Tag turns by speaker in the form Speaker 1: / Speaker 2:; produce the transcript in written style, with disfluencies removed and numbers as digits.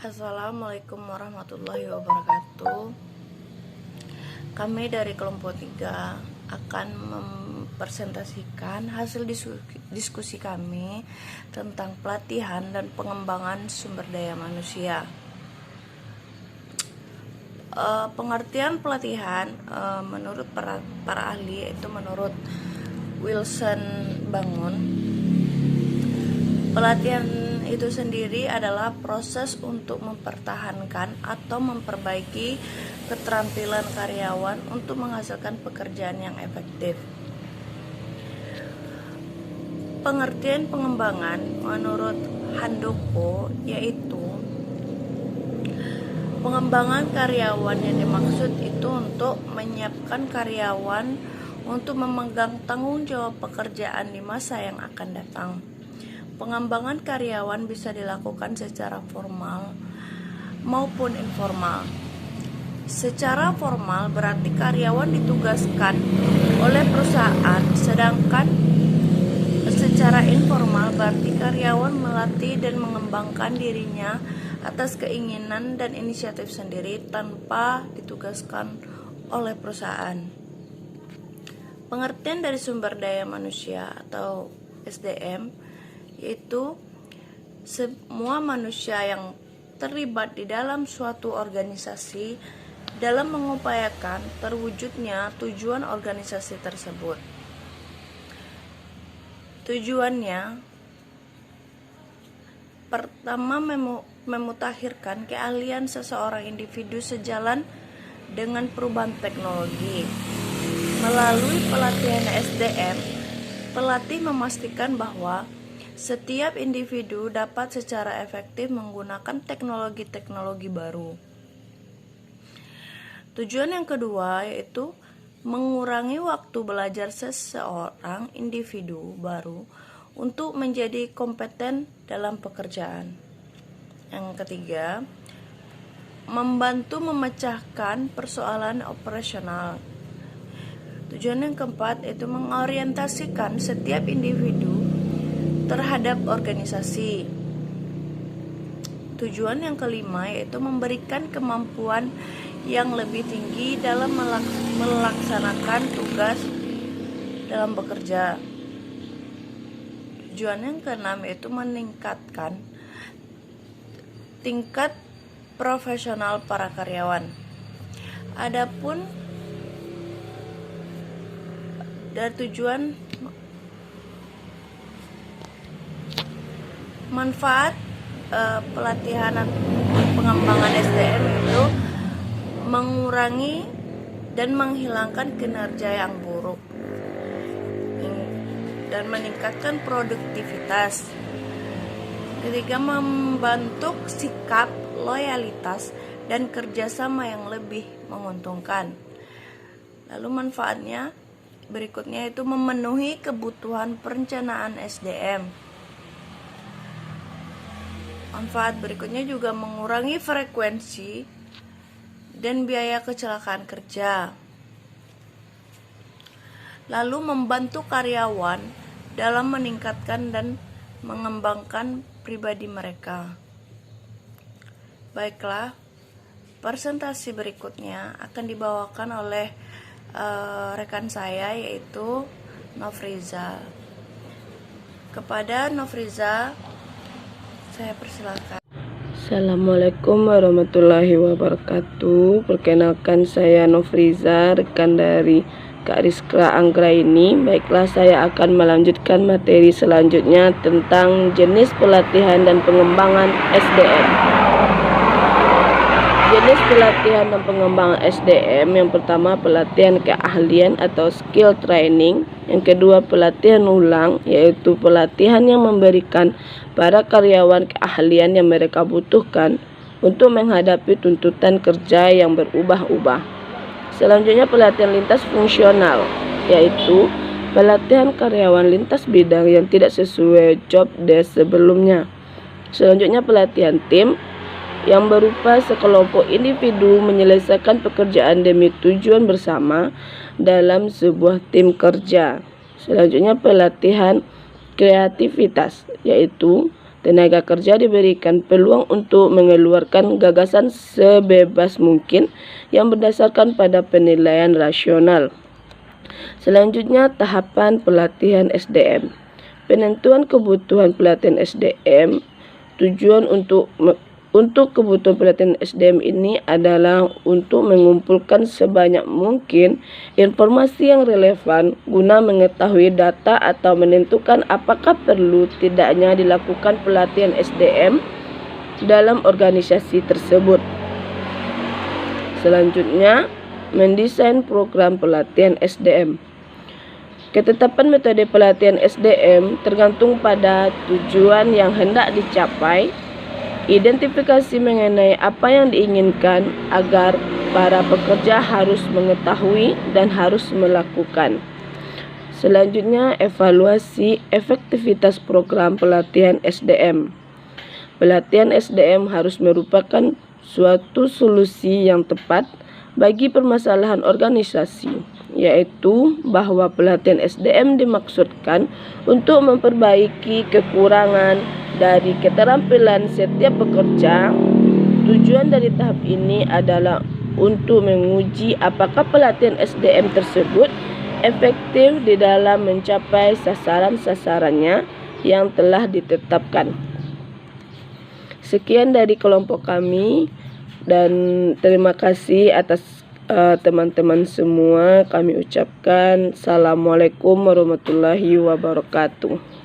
Speaker 1: Assalamualaikum warahmatullahi wabarakatuh. Kami dari kelompok 3 akan mempresentasikan hasil diskusi kami tentang pelatihan dan pengembangan sumber daya manusia. Pengertian pelatihan menurut para ahli, yaitu menurut Wilson Bangun, pelatihan itu sendiri adalah proses untuk mempertahankan atau memperbaiki keterampilan karyawan untuk menghasilkan pekerjaan yang efektif. Pengertian pengembangan menurut Handoko yaitu pengembangan karyawan yang dimaksud itu untuk menyiapkan karyawan untuk memegang tanggung jawab pekerjaan di masa yang akan datang. Pengembangan karyawan bisa dilakukan secara formal maupun informal. Secara formal berarti karyawan ditugaskan oleh perusahaan, sedangkan secara informal berarti karyawan melatih dan mengembangkan dirinya atas keinginan dan inisiatif sendiri tanpa ditugaskan oleh perusahaan. Pengertian dari sumber daya manusia atau SDM yaitu semua manusia yang terlibat di dalam suatu organisasi dalam mengupayakan terwujudnya tujuan organisasi tersebut. Tujuannya pertama memutakhirkan keahlian seseorang individu sejalan dengan perubahan teknologi. Melalui pelatihan SDM, pelatih memastikan bahwa setiap individu dapat secara efektif menggunakan teknologi-teknologi baru. Tujuan yang kedua yaitu mengurangi waktu belajar seseorang individu baru untuk menjadi kompeten dalam pekerjaan. Yang ketiga, membantu memecahkan persoalan operasional. Tujuan yang keempat yaitu mengorientasikan setiap individu terhadap organisasi. Tujuan yang kelima yaitu memberikan kemampuan yang lebih tinggi dalam melaksanakan tugas dalam bekerja. Tujuan yang keenam yaitu meningkatkan tingkat profesional para karyawan. Adapun dari tujuan manfaat pelatihan pengembangan SDM itu mengurangi dan menghilangkan kinerja yang buruk dan meningkatkan produktivitas. Ketiga, membentuk sikap loyalitas dan kerjasama yang lebih menguntungkan. Lalu manfaatnya berikutnya itu memenuhi kebutuhan perencanaan SDM. Manfaat berikutnya juga mengurangi frekuensi dan biaya kecelakaan kerja. Lalu membantu karyawan dalam meningkatkan dan mengembangkan pribadi mereka. Baiklah, presentasi berikutnya akan dibawakan oleh rekan saya yaitu Nofriza. Kepada Nofriza saya persilakan.
Speaker 2: Assalamualaikum warahmatullahi wabarakatuh. Perkenalkan, saya Nofriza, rekan dari Kak Rizka Anggraini. Baiklah, saya akan melanjutkan materi selanjutnya tentang jenis pelatihan dan pengembangan SDM. Jenis pelatihan dan pengembangan SDM, yang pertama pelatihan keahlian atau skill training. Yang kedua pelatihan ulang, yaitu pelatihan yang memberikan para karyawan keahlian yang mereka butuhkan untuk menghadapi tuntutan kerja yang berubah-ubah. Selanjutnya pelatihan lintas fungsional, yaitu pelatihan karyawan lintas bidang yang tidak sesuai job desk sebelumnya. Selanjutnya pelatihan tim, yang berupa sekelompok individu menyelesaikan pekerjaan demi tujuan bersama dalam sebuah tim kerja. Selanjutnya pelatihan kreativitas, yaitu Tenaga kerja diberikan peluang untuk mengeluarkan gagasan sebebas mungkin yang berdasarkan pada penilaian rasional. Selanjutnya, tahapan pelatihan SDM. Penentuan kebutuhan pelatihan SDM. Tujuan untuk kebutuhan pelatihan SDM ini adalah untuk mengumpulkan sebanyak mungkin informasi yang relevan guna mengetahui data atau menentukan apakah perlu tidaknya dilakukan pelatihan SDM dalam organisasi tersebut. Selanjutnya, mendesain program pelatihan SDM. Ketetapan metode pelatihan SDM tergantung pada tujuan yang hendak dicapai, identifikasi mengenai apa yang diinginkan agar para pekerja harus mengetahui dan harus melakukan. Selanjutnya, evaluasi efektivitas program pelatihan SDM. Pelatihan SDM harus merupakan suatu solusi yang tepat bagi permasalahan organisasi, yaitu bahwa pelatihan SDM dimaksudkan untuk memperbaiki kekurangan dari keterampilan setiap pekerja. Tujuan dari tahap ini adalah untuk menguji apakah pelatihan SDM tersebut efektif di dalam mencapai sasaran-sasarannya yang telah ditetapkan. Sekian dari kelompok kami dan terima kasih atas teman-teman semua. Kami ucapkan Assalamualaikum warahmatullahi wabarakatuh.